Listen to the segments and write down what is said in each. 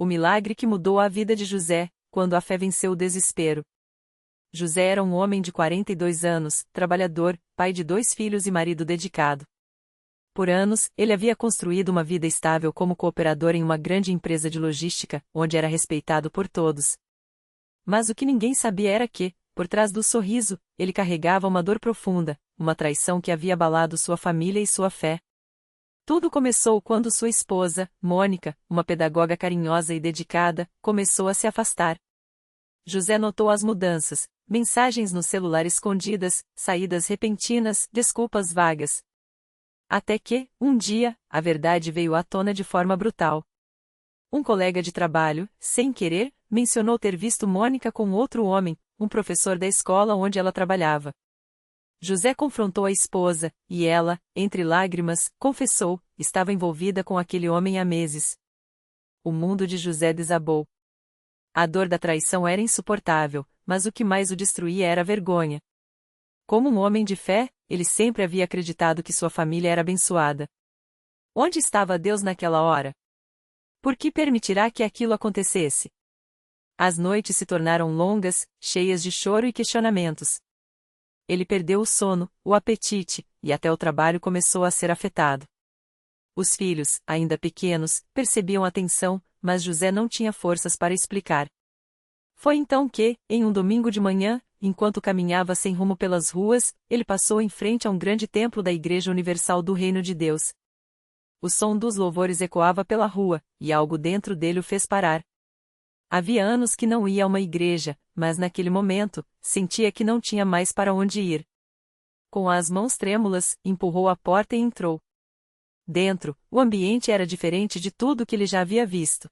O milagre que mudou a vida de José, quando a fé venceu o desespero. José era um homem de 42 anos, trabalhador, pai de 2 filhos e marido dedicado. Por anos, ele havia construído uma vida estável como cooperador em uma grande empresa de logística, onde era respeitado por todos. Mas o que ninguém sabia era que, por trás do sorriso, ele carregava uma dor profunda, uma traição que havia abalado sua família e sua fé. Tudo começou quando sua esposa, Mônica, uma pedagoga carinhosa e dedicada, começou a se afastar. José notou as mudanças, mensagens no celular escondidas, saídas repentinas, desculpas vagas. Até que, um dia, a verdade veio à tona de forma brutal. Um colega de trabalho, sem querer, mencionou ter visto Mônica com outro homem, um professor da escola onde ela trabalhava. José confrontou a esposa, e ela, entre lágrimas, confessou, estava envolvida com aquele homem há meses. O mundo de José desabou. A dor da traição era insuportável, mas o que mais o destruía era a vergonha. Como um homem de fé, ele sempre havia acreditado que sua família era abençoada. Onde estava Deus naquela hora? Por que permitirá que aquilo acontecesse? As noites se tornaram longas, cheias de choro e questionamentos. Ele perdeu o sono, o apetite, e até o trabalho começou a ser afetado. Os filhos, ainda pequenos, percebiam a tensão, mas José não tinha forças para explicar. Foi então que, em um domingo de manhã, enquanto caminhava sem rumo pelas ruas, ele passou em frente a um grande templo da Igreja Universal do Reino de Deus. O som dos louvores ecoava pela rua, e algo dentro dele o fez parar. Havia anos que não ia a uma igreja, mas naquele momento, sentia que não tinha mais para onde ir. Com as mãos trêmulas, empurrou a porta e entrou. Dentro, o ambiente era diferente de tudo que ele já havia visto.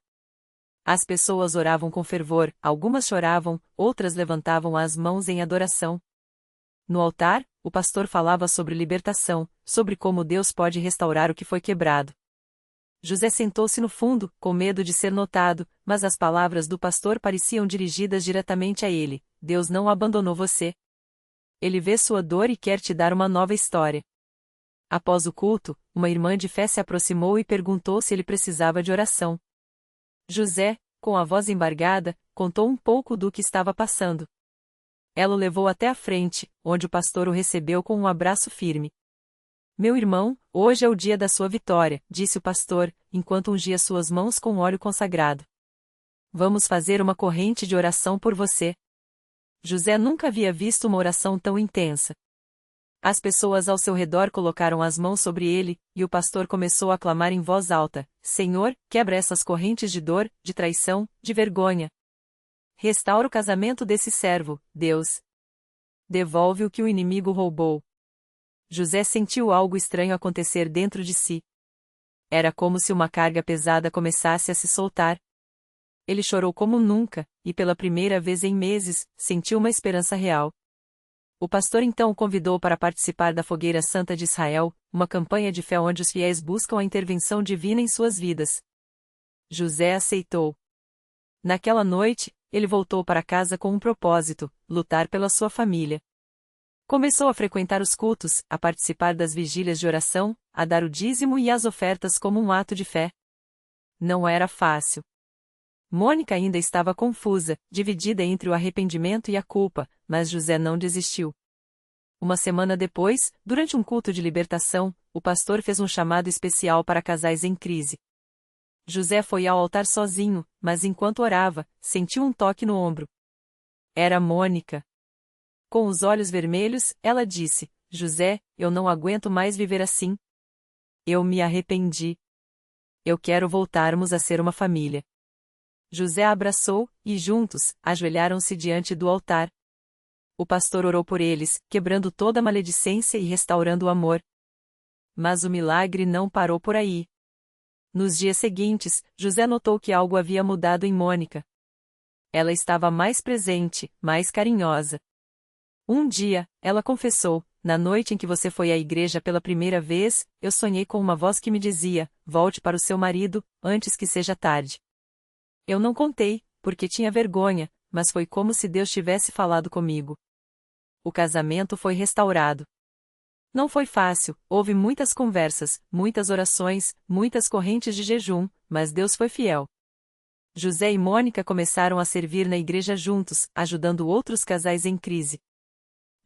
As pessoas oravam com fervor, algumas choravam, outras levantavam as mãos em adoração. No altar, o pastor falava sobre libertação, sobre como Deus pode restaurar o que foi quebrado. José sentou-se no fundo, com medo de ser notado, mas as palavras do pastor pareciam dirigidas diretamente a ele: Deus não abandonou você. Ele vê sua dor e quer te dar uma nova história. Após o culto, uma irmã de fé se aproximou e perguntou se ele precisava de oração. José, com a voz embargada, contou um pouco do que estava passando. Ela o levou até a frente, onde o pastor o recebeu com um abraço firme. Meu irmão, hoje é o dia da sua vitória, disse o pastor, enquanto ungia suas mãos com óleo consagrado. Vamos fazer uma corrente de oração por você. José nunca havia visto uma oração tão intensa. As pessoas ao seu redor colocaram as mãos sobre ele, e o pastor começou a clamar em voz alta: Senhor, quebra essas correntes de dor, de traição, de vergonha. Restaura o casamento desse servo, Deus. Devolve o que o inimigo roubou. José sentiu algo estranho acontecer dentro de si. Era como se uma carga pesada começasse a se soltar. Ele chorou como nunca, e pela primeira vez em meses, sentiu uma esperança real. O pastor então o convidou para participar da Fogueira Santa de Israel, uma campanha de fé onde os fiéis buscam a intervenção divina em suas vidas. José aceitou. Naquela noite, ele voltou para casa com um propósito: lutar pela sua família. Começou a frequentar os cultos, a participar das vigílias de oração, a dar o dízimo e as ofertas como um ato de fé. Não era fácil. Mônica ainda estava confusa, dividida entre o arrependimento e a culpa, mas José não desistiu. Uma semana depois, durante um culto de libertação, o pastor fez um chamado especial para casais em crise. José foi ao altar sozinho, mas enquanto orava, sentiu um toque no ombro. Era Mônica. Com os olhos vermelhos, ela disse: José, eu não aguento mais viver assim. Eu me arrependi. Eu quero voltarmos a ser uma família. José a abraçou, e juntos, ajoelharam-se diante do altar. O pastor orou por eles, quebrando toda a maledicência e restaurando o amor. Mas o milagre não parou por aí. Nos dias seguintes, José notou que algo havia mudado em Mônica. Ela estava mais presente, mais carinhosa. Um dia, ela confessou: na noite em que você foi à igreja pela primeira vez, eu sonhei com uma voz que me dizia: volte para o seu marido, antes que seja tarde. Eu não contei, porque tinha vergonha, mas foi como se Deus tivesse falado comigo. O casamento foi restaurado. Não foi fácil, houve muitas conversas, muitas orações, muitas correntes de jejum, mas Deus foi fiel. José e Mônica começaram a servir na igreja juntos, ajudando outros casais em crise.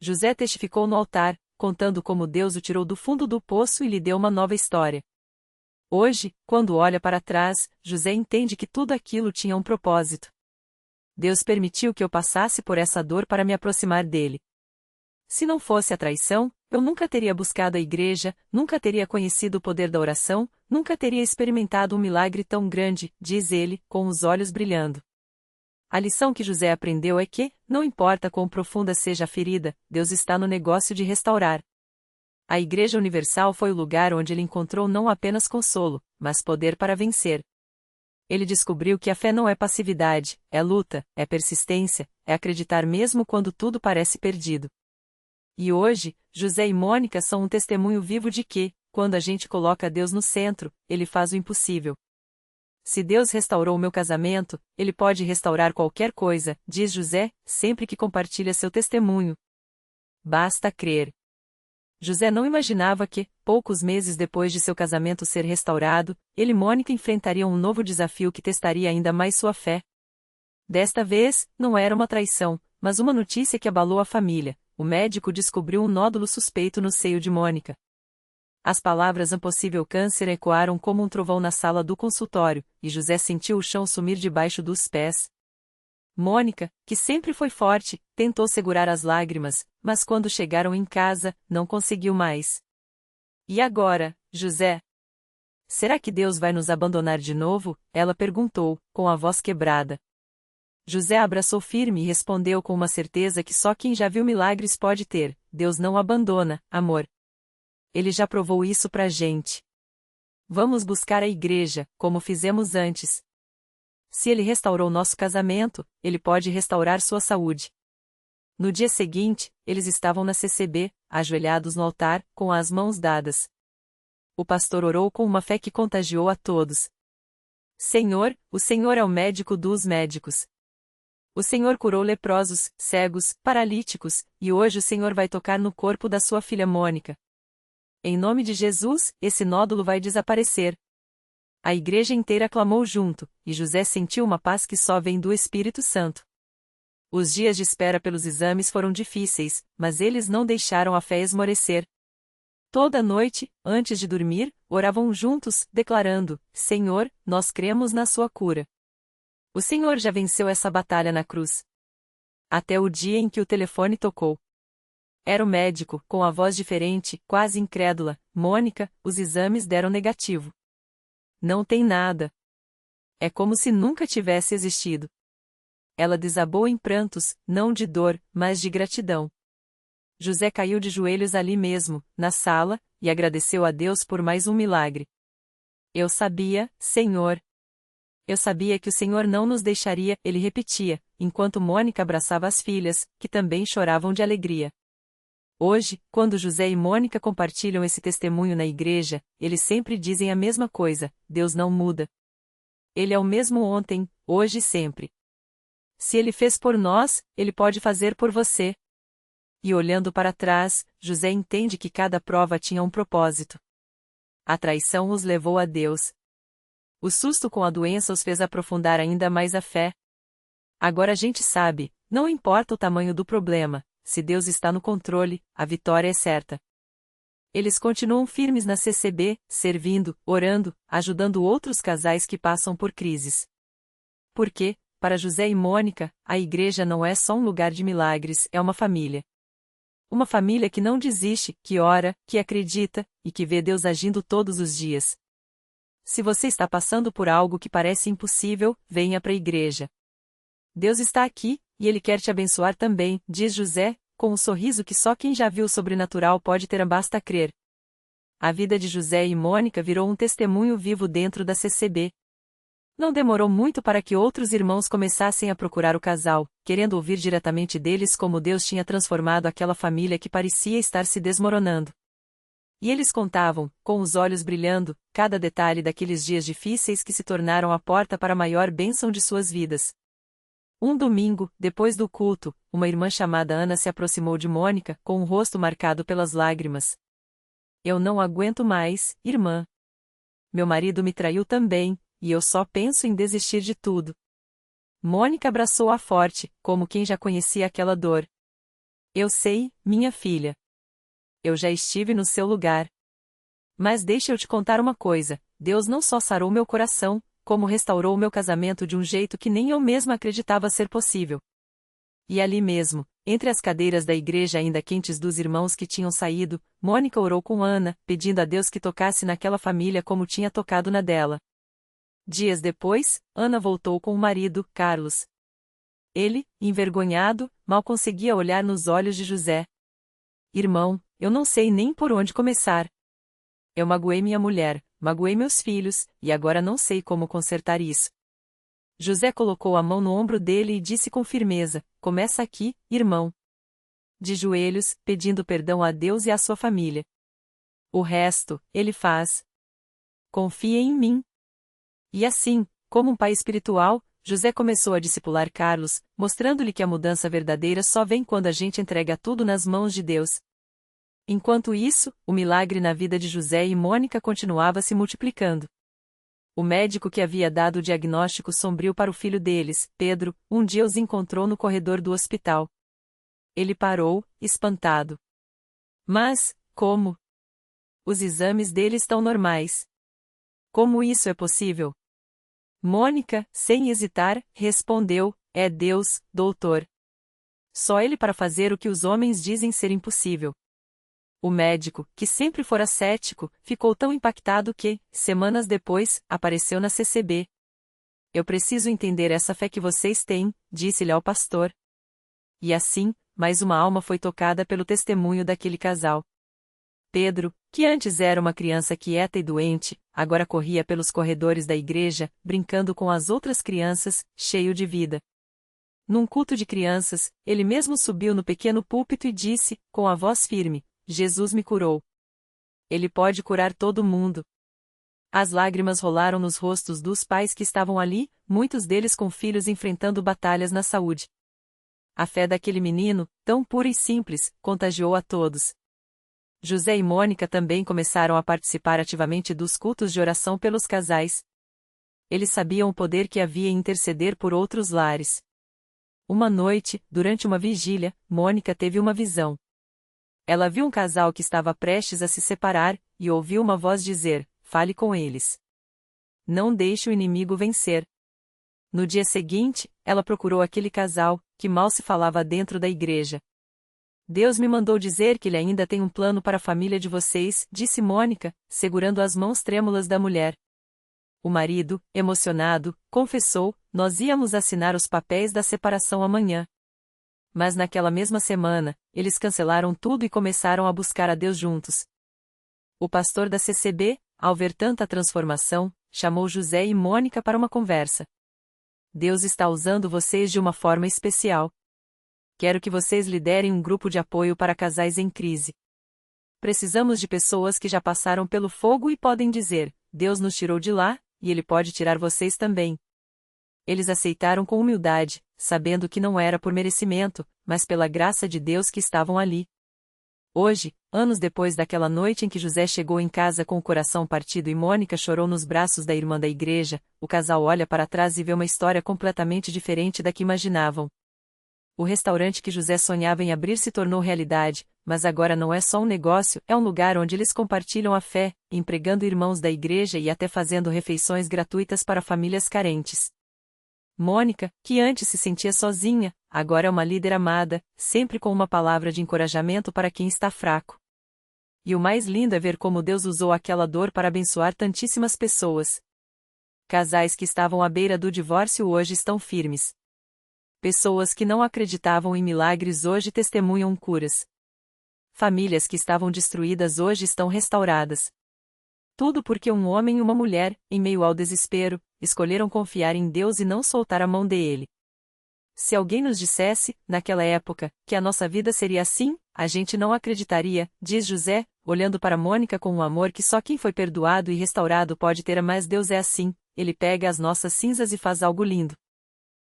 José testificou no altar, contando como Deus o tirou do fundo do poço e lhe deu uma nova história. Hoje, quando olha para trás, José entende que tudo aquilo tinha um propósito. Deus permitiu que eu passasse por essa dor para me aproximar dele. Se não fosse a traição, eu nunca teria buscado a igreja, nunca teria conhecido o poder da oração, nunca teria experimentado um milagre tão grande, diz ele, com os olhos brilhando. A lição que José aprendeu é que, não importa quão profunda seja a ferida, Deus está no negócio de restaurar. A Igreja Universal foi o lugar onde ele encontrou não apenas consolo, mas poder para vencer. Ele descobriu que a fé não é passividade, é luta, é persistência, é acreditar mesmo quando tudo parece perdido. E hoje, José e Mônica são um testemunho vivo de que, quando a gente coloca Deus no centro, Ele faz o impossível. Se Deus restaurou o meu casamento, Ele pode restaurar qualquer coisa, diz José, sempre que compartilha seu testemunho. Basta crer. José não imaginava que, poucos meses depois de seu casamento ser restaurado, ele e Mônica enfrentariam um novo desafio que testaria ainda mais sua fé. Desta vez, não era uma traição, mas uma notícia que abalou a família. O médico descobriu um nódulo suspeito no seio de Mônica. As palavras "um possível câncer" ecoaram como um trovão na sala do consultório, e José sentiu o chão sumir debaixo dos pés. Mônica, que sempre foi forte, tentou segurar as lágrimas, mas quando chegaram em casa, não conseguiu mais. E agora, José? Será que Deus vai nos abandonar de novo? Ela perguntou, com a voz quebrada. José abraçou firme e respondeu com uma certeza que só quem já viu milagres pode ter: Deus não abandona, amor. Ele já provou isso pra gente. Vamos buscar a igreja, como fizemos antes. Se ele restaurou nosso casamento, ele pode restaurar sua saúde. No dia seguinte, eles estavam na CCB, ajoelhados no altar, com as mãos dadas. O pastor orou com uma fé que contagiou a todos. Senhor, o Senhor é o médico dos médicos. O Senhor curou leprosos, cegos, paralíticos, e hoje o Senhor vai tocar no corpo da sua filha Mônica. Em nome de Jesus, esse nódulo vai desaparecer. A igreja inteira clamou junto, e José sentiu uma paz que só vem do Espírito Santo. Os dias de espera pelos exames foram difíceis, mas eles não deixaram a fé esmorecer. Toda noite, antes de dormir, oravam juntos, declarando: Senhor, nós cremos na sua cura. O Senhor já venceu essa batalha na cruz. Até o dia em que o telefone tocou. Era o médico, com a voz diferente, quase incrédula: Mônica, os exames deram negativo. Não tem nada. É como se nunca tivesse existido. Ela desabou em prantos, não de dor, mas de gratidão. José caiu de joelhos ali mesmo, na sala, e agradeceu a Deus por mais um milagre. Eu sabia, Senhor. Eu sabia que o Senhor não nos deixaria, ele repetia, enquanto Mônica abraçava as filhas, que também choravam de alegria. Hoje, quando José e Mônica compartilham esse testemunho na igreja, eles sempre dizem a mesma coisa: Deus não muda. Ele é o mesmo ontem, hoje e sempre. Se ele fez por nós, ele pode fazer por você. E olhando para trás, José entende que cada prova tinha um propósito. A traição os levou a Deus. O susto com a doença os fez aprofundar ainda mais a fé. Agora a gente sabe, não importa o tamanho do problema, se Deus está no controle, a vitória é certa. Eles continuam firmes na CCB, servindo, orando, ajudando outros casais que passam por crises. Porque, para José e Mônica, a igreja não é só um lugar de milagres, é uma família. Uma família que não desiste, que ora, que acredita, e que vê Deus agindo todos os dias. Se você está passando por algo que parece impossível, venha para a igreja. Deus está aqui, e Ele quer te abençoar também, diz José, com um sorriso que só quem já viu o sobrenatural pode ter, basta crer. A vida de José e Mônica virou um testemunho vivo dentro da CCB. Não demorou muito para que outros irmãos começassem a procurar o casal, querendo ouvir diretamente deles como Deus tinha transformado aquela família que parecia estar se desmoronando. E eles contavam, com os olhos brilhando, cada detalhe daqueles dias difíceis que se tornaram a porta para a maior bênção de suas vidas. Um domingo, depois do culto, uma irmã chamada Ana se aproximou de Mônica, com o rosto marcado pelas lágrimas. Eu não aguento mais, irmã. Meu marido me traiu também, e eu só penso em desistir de tudo. Mônica abraçou-a forte, como quem já conhecia aquela dor. Eu sei, minha filha. Eu já estive no seu lugar. Mas deixa eu te contar uma coisa, Deus não só sarou meu coração, como restaurou meu casamento de um jeito que nem eu mesma acreditava ser possível. E ali mesmo, entre as cadeiras da igreja ainda quentes dos irmãos que tinham saído, Mônica orou com Ana, pedindo a Deus que tocasse naquela família como tinha tocado na dela. Dias depois, Ana voltou com o marido, Carlos. Ele, envergonhado, mal conseguia olhar nos olhos de José. Irmão, eu não sei nem por onde começar. Eu magoei minha mulher, magoei meus filhos, e agora não sei como consertar isso. José colocou a mão no ombro dele e disse com firmeza: Começa aqui, irmão. De joelhos, pedindo perdão a Deus e à sua família. O resto, ele faz. Confia em mim. E assim, como um pai espiritual, José começou a discipular Carlos, mostrando-lhe que a mudança verdadeira só vem quando a gente entrega tudo nas mãos de Deus. Enquanto isso, o milagre na vida de José e Mônica continuava se multiplicando. O médico que havia dado o diagnóstico sombrio para o filho deles, Pedro, um dia os encontrou no corredor do hospital. Ele parou, espantado. Mas, como? Os exames dele estão normais. Como isso é possível? Mônica, sem hesitar, respondeu: É Deus, doutor. Só Ele para fazer o que os homens dizem ser impossível. O médico, que sempre fora cético, ficou tão impactado que, semanas depois, apareceu na CCB. Eu preciso entender essa fé que vocês têm, disse-lhe ao pastor. E assim, mais uma alma foi tocada pelo testemunho daquele casal. Pedro, que antes era uma criança quieta e doente, agora corria pelos corredores da igreja, brincando com as outras crianças, cheio de vida. Num culto de crianças, ele mesmo subiu no pequeno púlpito e disse, com a voz firme: Jesus me curou. Ele pode curar todo mundo. As lágrimas rolaram nos rostos dos pais que estavam ali, muitos deles com filhos enfrentando batalhas na saúde. A fé daquele menino, tão pura e simples, contagiou a todos. José e Mônica também começaram a participar ativamente dos cultos de oração pelos casais. Eles sabiam o poder que havia em interceder por outros lares. Uma noite, durante uma vigília, Mônica teve uma visão. Ela viu um casal que estava prestes a se separar, e ouviu uma voz dizer: Fale com eles. Não deixe o inimigo vencer. No dia seguinte, ela procurou aquele casal, que mal se falava dentro da igreja. Deus me mandou dizer que ele ainda tem um plano para a família de vocês, disse Mônica, segurando as mãos trêmulas da mulher. O marido, emocionado, confessou: Nós íamos assinar os papéis da separação amanhã. Mas naquela mesma semana, eles cancelaram tudo e começaram a buscar a Deus juntos. O pastor da CCB, ao ver tanta transformação, chamou José e Mônica para uma conversa. Deus está usando vocês de uma forma especial. Quero que vocês liderem um grupo de apoio para casais em crise. Precisamos de pessoas que já passaram pelo fogo e podem dizer: Deus nos tirou de lá, e Ele pode tirar vocês também. Eles aceitaram com humildade, sabendo que não era por merecimento, mas pela graça de Deus que estavam ali. Hoje, anos depois daquela noite em que José chegou em casa com o coração partido e Mônica chorou nos braços da irmã da igreja, o casal olha para trás e vê uma história completamente diferente da que imaginavam. O restaurante que José sonhava em abrir se tornou realidade, mas agora não é só um negócio, é um lugar onde eles compartilham a fé, empregando irmãos da igreja e até fazendo refeições gratuitas para famílias carentes. Mônica, que antes se sentia sozinha, agora é uma líder amada, sempre com uma palavra de encorajamento para quem está fraco. E o mais lindo é ver como Deus usou aquela dor para abençoar tantíssimas pessoas. Casais que estavam à beira do divórcio hoje estão firmes. Pessoas que não acreditavam em milagres hoje testemunham curas. Famílias que estavam destruídas hoje estão restauradas. Tudo porque um homem e uma mulher, em meio ao desespero, escolheram confiar em Deus e não soltar a mão dele. Se alguém nos dissesse, naquela época, que a nossa vida seria assim, a gente não acreditaria, diz José, olhando para Mônica com um amor que só quem foi perdoado e restaurado pode ter, mas Deus é assim, Ele pega as nossas cinzas e faz algo lindo.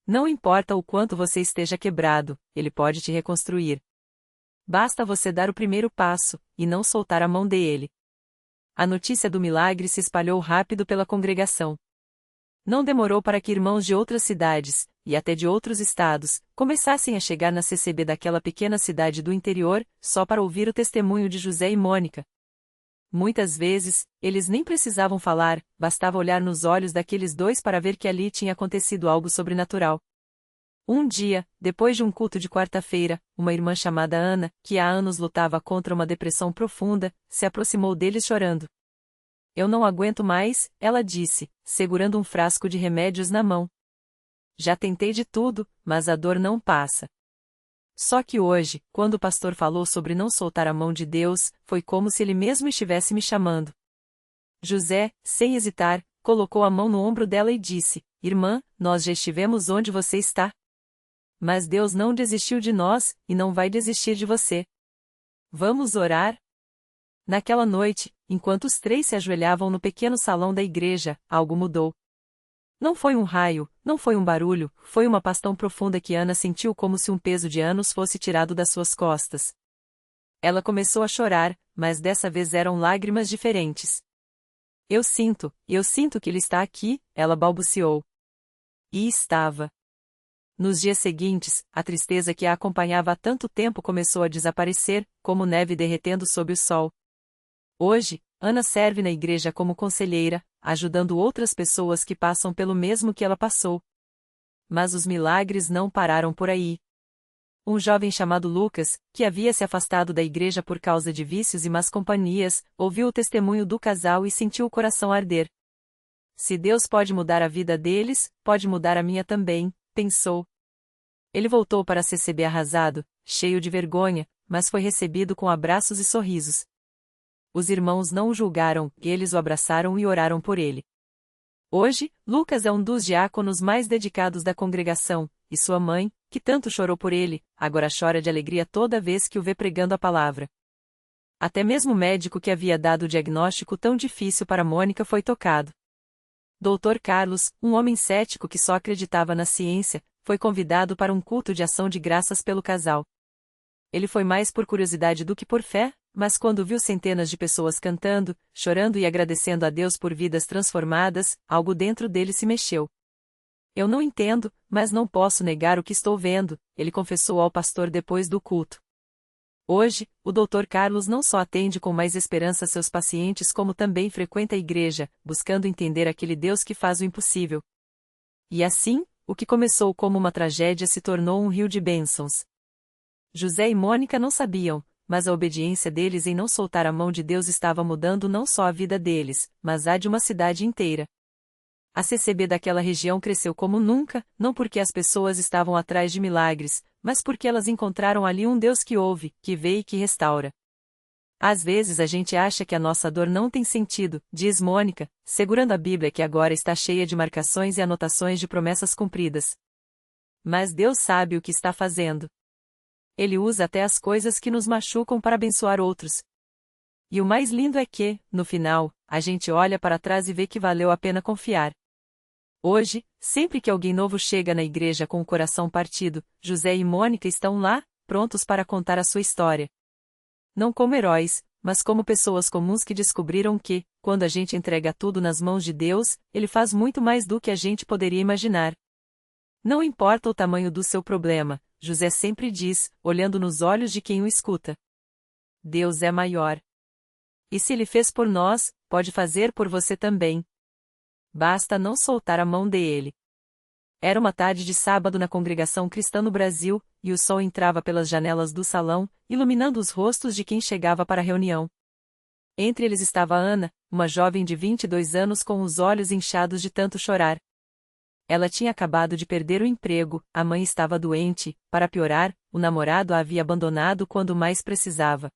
Não importa o quanto você esteja quebrado, Ele pode te reconstruir. Basta você dar o primeiro passo, e não soltar a mão dele. A notícia do milagre se espalhou rápido pela congregação. Não demorou para que irmãos de outras cidades, e até de outros estados, começassem a chegar na CCB daquela pequena cidade do interior, só para ouvir o testemunho de José e Mônica. Muitas vezes, eles nem precisavam falar, bastava olhar nos olhos daqueles dois para ver que ali tinha acontecido algo sobrenatural. Um dia, depois de um culto de quarta-feira, uma irmã chamada Ana, que há anos lutava contra uma depressão profunda, se aproximou deles chorando. Eu não aguento mais, ela disse, segurando um frasco de remédios na mão. Já tentei de tudo, mas a dor não passa. Só que hoje, quando o pastor falou sobre não soltar a mão de Deus, foi como se ele mesmo estivesse me chamando. José, sem hesitar, colocou a mão no ombro dela e disse: Irmã, nós já estivemos onde você está. Mas Deus não desistiu de nós, e não vai desistir de você. Vamos orar? Naquela noite, enquanto os três se ajoelhavam no pequeno salão da igreja, algo mudou. Não foi um raio, não foi um barulho, foi uma paz tão profunda que Ana sentiu como se um peso de anos fosse tirado das suas costas. Ela começou a chorar, mas dessa vez eram lágrimas diferentes. Eu sinto que ele está aqui, ela balbuciou. E estava. Nos dias seguintes, a tristeza que a acompanhava há tanto tempo começou a desaparecer, como neve derretendo sob o sol. Hoje, Ana serve na igreja como conselheira, ajudando outras pessoas que passam pelo mesmo que ela passou. Mas os milagres não pararam por aí. Um jovem chamado Lucas, que havia se afastado da igreja por causa de vícios e más companhias, ouviu o testemunho do casal e sentiu o coração arder. Se Deus pode mudar a vida deles, pode mudar a minha também, pensou. Ele voltou para a CCB arrasado, cheio de vergonha, mas foi recebido com abraços e sorrisos. Os irmãos não o julgaram, eles o abraçaram e oraram por ele. Hoje, Lucas é um dos diáconos mais dedicados da congregação, e sua mãe, que tanto chorou por ele, agora chora de alegria toda vez que o vê pregando a palavra. Até mesmo o médico que havia dado o diagnóstico tão difícil para Mônica foi tocado. Dr. Carlos, um homem cético que só acreditava na ciência, foi convidado para um culto de ação de graças pelo casal. Ele foi mais por curiosidade do que por fé, mas quando viu centenas de pessoas cantando, chorando e agradecendo a Deus por vidas transformadas, algo dentro dele se mexeu. Eu não entendo, mas não posso negar o que estou vendo, ele confessou ao pastor depois do culto. Hoje, o Dr. Carlos não só atende com mais esperança seus pacientes como também frequenta a igreja, buscando entender aquele Deus que faz o impossível. E assim, o que começou como uma tragédia se tornou um rio de bênçãos. José e Mônica não sabiam, mas a obediência deles em não soltar a mão de Deus estava mudando não só a vida deles, mas a de uma cidade inteira. A CCB daquela região cresceu como nunca, não porque as pessoas estavam atrás de milagres, mas porque elas encontraram ali um Deus que ouve, que vê e que restaura. Às vezes a gente acha que a nossa dor não tem sentido, diz Mônica, segurando a Bíblia que agora está cheia de marcações e anotações de promessas cumpridas. Mas Deus sabe o que está fazendo. Ele usa até as coisas que nos machucam para abençoar outros. E o mais lindo é que, no final, a gente olha para trás e vê que valeu a pena confiar. Hoje, sempre que alguém novo chega na igreja com o coração partido, José e Mônica estão lá, prontos para contar a sua história. Não como heróis, mas como pessoas comuns que descobriram que, quando a gente entrega tudo nas mãos de Deus, Ele faz muito mais do que a gente poderia imaginar. Não importa o tamanho do seu problema, José sempre diz, olhando nos olhos de quem o escuta. Deus é maior. E se Ele fez por nós, pode fazer por você também. Basta não soltar a mão dele. Era uma tarde de sábado na congregação cristã no Brasil, e o sol entrava pelas janelas do salão, iluminando os rostos de quem chegava para a reunião. Entre eles estava Ana, uma jovem de 22 anos com os olhos inchados de tanto chorar. Ela tinha acabado de perder o emprego, a mãe estava doente, para piorar, o namorado a havia abandonado quando mais precisava.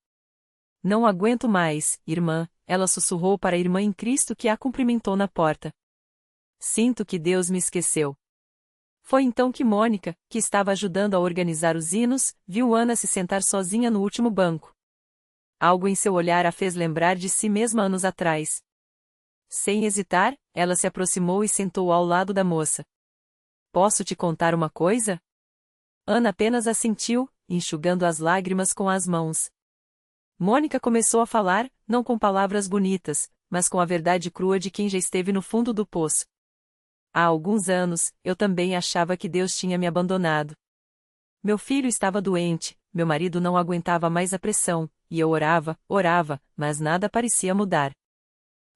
Não aguento mais, irmã, ela sussurrou para a irmã em Cristo que a cumprimentou na porta. Sinto que Deus me esqueceu. Foi então que Mônica, que estava ajudando a organizar os hinos, viu Ana se sentar sozinha no último banco. Algo em seu olhar a fez lembrar de si mesma anos atrás. Sem hesitar, ela se aproximou e sentou ao lado da moça. Posso te contar uma coisa? Ana apenas assentiu, enxugando as lágrimas com as mãos. Mônica começou a falar, não com palavras bonitas, mas com a verdade crua de quem já esteve no fundo do poço. Há alguns anos, eu também achava que Deus tinha me abandonado. Meu filho estava doente, meu marido não aguentava mais a pressão, e eu orava, mas nada parecia mudar.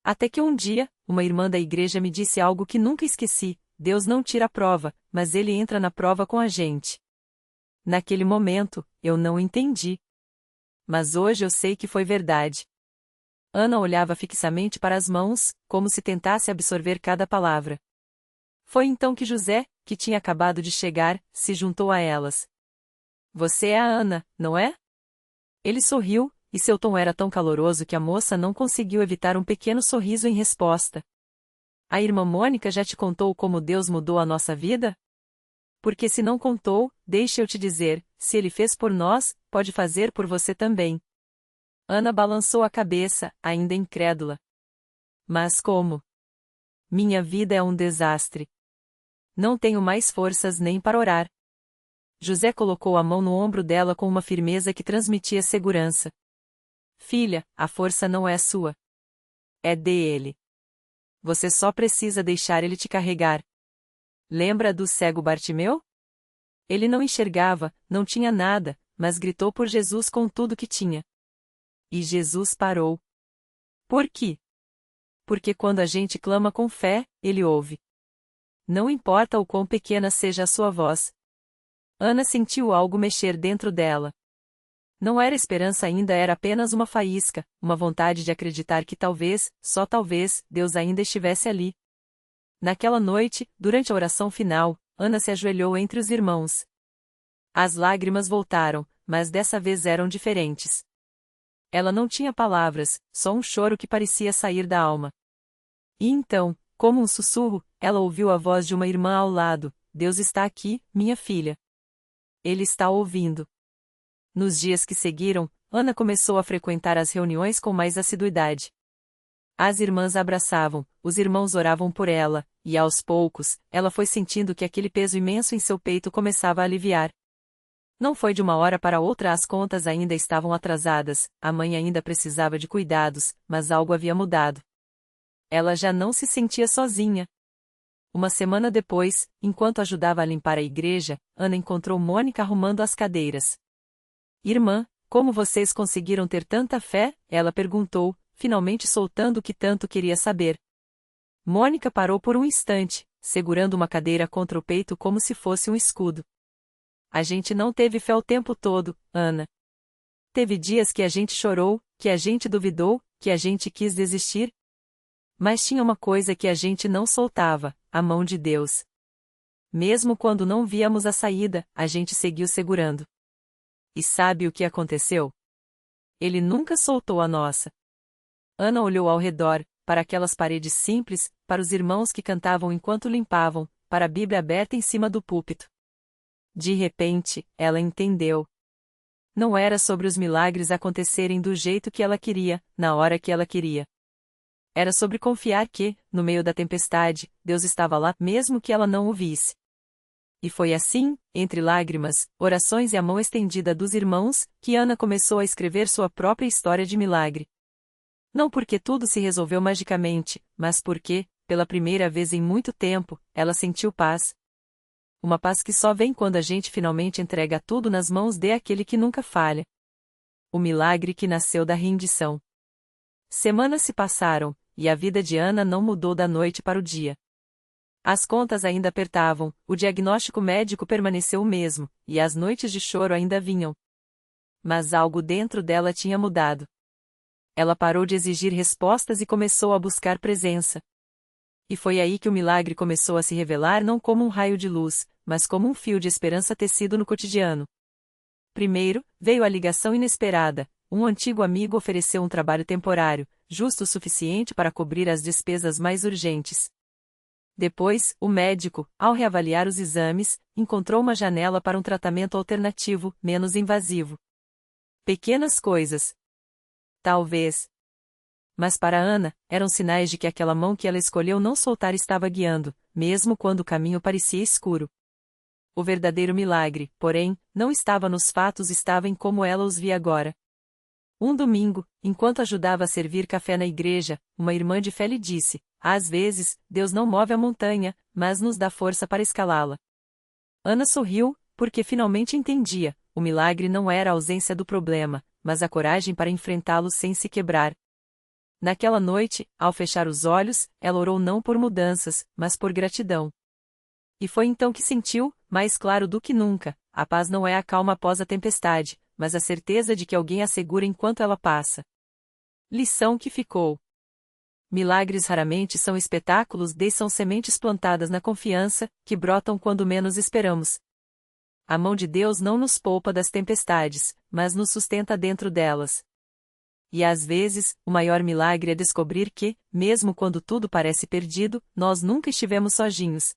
Até que um dia, uma irmã da igreja me disse algo que nunca esqueci: Deus não tira a prova, mas Ele entra na prova com a gente. Naquele momento, eu não entendi. Mas hoje eu sei que foi verdade. Ana olhava fixamente para as mãos, como se tentasse absorver cada palavra. Foi então que José, que tinha acabado de chegar, se juntou a elas. Você é a Ana, não é? Ele sorriu, e seu tom era tão caloroso que a moça não conseguiu evitar um pequeno sorriso em resposta. A irmã Mônica já te contou como Deus mudou a nossa vida? Porque se não contou, deixe eu te dizer, se Ele fez por nós, pode fazer por você também. Ana balançou a cabeça, ainda incrédula. Mas como? Minha vida é um desastre. Não tenho mais forças nem para orar. José colocou a mão no ombro dela com uma firmeza que transmitia segurança. Filha, a força não é sua. É dele. Você só precisa deixar ele te carregar. Lembra do cego Bartimeu? Ele não enxergava, não tinha nada, mas gritou por Jesus com tudo que tinha. E Jesus parou. Por quê? Porque quando a gente clama com fé, Ele ouve. Não importa o quão pequena seja a sua voz. Ana sentiu algo mexer dentro dela. Não era esperança ainda, era apenas uma faísca, uma vontade de acreditar que talvez, só talvez, Deus ainda estivesse ali. Naquela noite, durante a oração final, Ana se ajoelhou entre os irmãos. As lágrimas voltaram, mas dessa vez eram diferentes. Ela não tinha palavras, só um choro que parecia sair da alma. E então, como um sussurro, ela ouviu a voz de uma irmã ao lado: Deus está aqui, minha filha. Ele está ouvindo. Nos dias que seguiram, Ana começou a frequentar as reuniões com mais assiduidade. As irmãs a abraçavam, os irmãos oravam por ela, e aos poucos, ela foi sentindo que aquele peso imenso em seu peito começava a aliviar. Não foi de uma hora para outra, as contas ainda estavam atrasadas, a mãe ainda precisava de cuidados, mas algo havia mudado. Ela já não se sentia sozinha. Uma semana depois, enquanto ajudava a limpar a igreja, Ana encontrou Mônica arrumando as cadeiras. Irmã, como vocês conseguiram ter tanta fé? Ela perguntou, finalmente soltando o que tanto queria saber. Mônica parou por um instante, segurando uma cadeira contra o peito como se fosse um escudo. A gente não teve fé o tempo todo, Ana. Teve dias que a gente chorou, que a gente duvidou, que a gente quis desistir. Mas tinha uma coisa que a gente não soltava: a mão de Deus. Mesmo quando não víamos a saída, a gente seguiu segurando. E sabe o que aconteceu? Ele nunca soltou a nossa. Ana olhou ao redor, para aquelas paredes simples, para os irmãos que cantavam enquanto limpavam, para a Bíblia aberta em cima do púlpito. De repente, ela entendeu. Não era sobre os milagres acontecerem do jeito que ela queria, na hora que ela queria. Era sobre confiar que, no meio da tempestade, Deus estava lá, mesmo que ela não o visse. E foi assim, entre lágrimas, orações e a mão estendida dos irmãos, que Ana começou a escrever sua própria história de milagre. Não porque tudo se resolveu magicamente, mas porque, pela primeira vez em muito tempo, ela sentiu paz. Uma paz que só vem quando a gente finalmente entrega tudo nas mãos daquele que nunca falha. O milagre que nasceu da rendição. Semanas se passaram, e a vida de Ana não mudou da noite para o dia. As contas ainda apertavam, o diagnóstico médico permaneceu o mesmo, e as noites de choro ainda vinham. Mas algo dentro dela tinha mudado. Ela parou de exigir respostas e começou a buscar presença. E foi aí que o milagre começou a se revelar, não como um raio de luz, mas como um fio de esperança tecido no cotidiano. Primeiro, veio a ligação inesperada: um antigo amigo ofereceu um trabalho temporário, justo o suficiente para cobrir as despesas mais urgentes. Depois, o médico, ao reavaliar os exames, encontrou uma janela para um tratamento alternativo, menos invasivo. Pequenas coisas. Talvez. Mas para Ana, eram sinais de que aquela mão que ela escolheu não soltar estava guiando, mesmo quando o caminho parecia escuro. O verdadeiro milagre, porém, não estava nos fatos, estava em como ela os via agora. Um domingo, enquanto ajudava a servir café na igreja, uma irmã de fé lhe disse: Às vezes, Deus não move a montanha, mas nos dá força para escalá-la. Ana sorriu, porque finalmente entendia: o milagre não era a ausência do problema, mas a coragem para enfrentá-lo sem se quebrar. Naquela noite, ao fechar os olhos, ela orou não por mudanças, mas por gratidão. E foi então que sentiu, mais claro do que nunca: a paz não é a calma após a tempestade, mas a certeza de que alguém a segura enquanto ela passa. Lição que ficou: milagres raramente são espetáculos, são sementes plantadas na confiança, que brotam quando menos esperamos. A mão de Deus não nos poupa das tempestades, mas nos sustenta dentro delas. E às vezes, o maior milagre é descobrir que, mesmo quando tudo parece perdido, nós nunca estivemos sozinhos.